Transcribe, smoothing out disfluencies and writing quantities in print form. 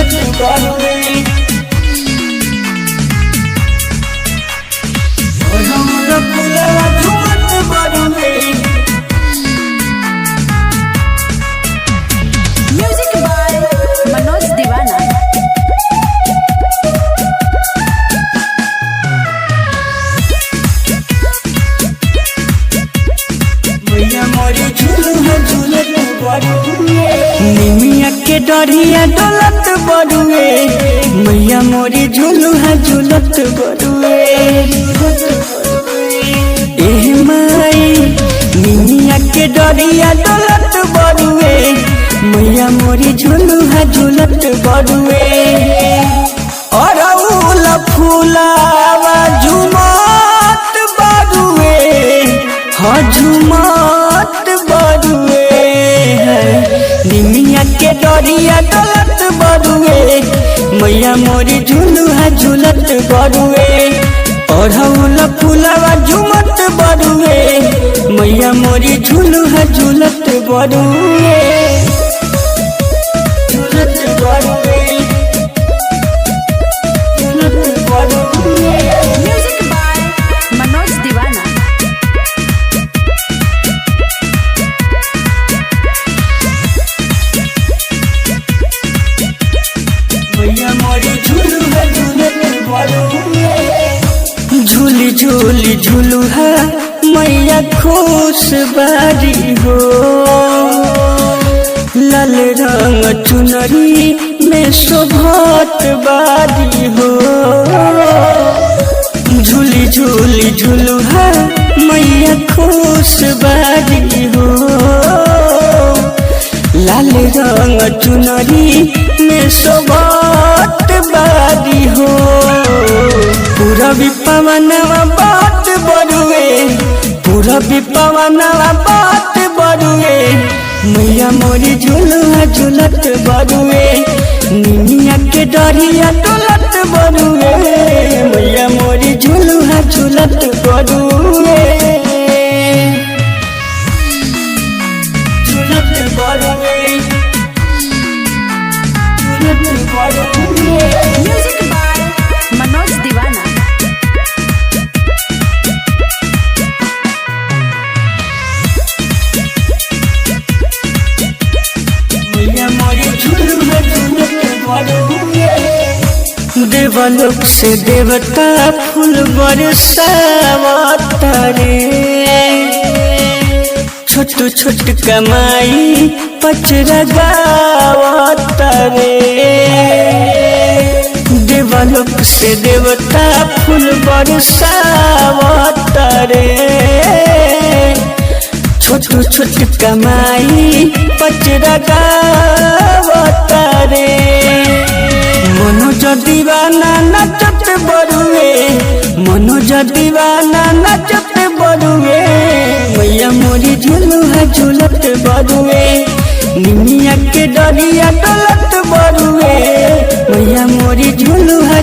झूलत बड़ुए ओढ़ौल फुलवा झूलत बड़ुए। म्यूजिक बाय मनोज दीवाना। मैया मोरी झूलुहा झूलत बड़ुए निमिया के डरिया डोलत बड़ुए मैया मोरी झूलुहा झूलत बड़ुए। एह माई निमिया के डरिया डोलत बड़ुए मैया मोरी झूलुहा झूलत बड़ुए। अरउल फुलावा झुमत बड़ुए हाँ झुमत बड़ुए निमिया के डरिया डोलत बड़ुए मैया मोरी झूलुहा झूलत बड़ुए। अरउल फुलावा झुमत बड़ुए मैया मोरी झूलुहा झूलत बड़ुए झूलत बड़ुए झूलत बड़ुए। म्यूजिक बाय मनोज दीवाना। मैया मोरी झूलुहा झूलत बड़ुए झूली झूली झूलुहा मैया खुश बारी हो। लाल रंग चुनरी में शोभत बारी हो। झूली झूली झूलुहा मैया खुश बारी हो। लाल रंग चुनरी में शोभत बारी हो। पूरा विपवनवा बात बड़ुए पूरा विपवनवा बात बड़ुए मैया मोरी झूलुहा झूलत बड़ुए निमिया के डरिया डोलत बड़ुए मैया मोरी झूलुहा झूलत बड़ुए झूलत बड़ुए झूलत बड़ुए। म्यूजिक बाय मनोज दीवाना। मैया मोरी झूलुहा झूलत बड़ुए देवलोक से देवता फूल बरसावत रे। छोट छोट कमाई पचरा गावत रे। देवलोक से देवता फूल बरसावत रे। छोट छोट कमाई पचरा गावत रे। मनोज दीवाना नचत बड़ुए मनोज दीवाना नचत बड़ुए मैया मोरी झूलुहा झूलत बड़ुए निमिया के डरिया डोलत बड़ुए मैया मोरी झूलुहा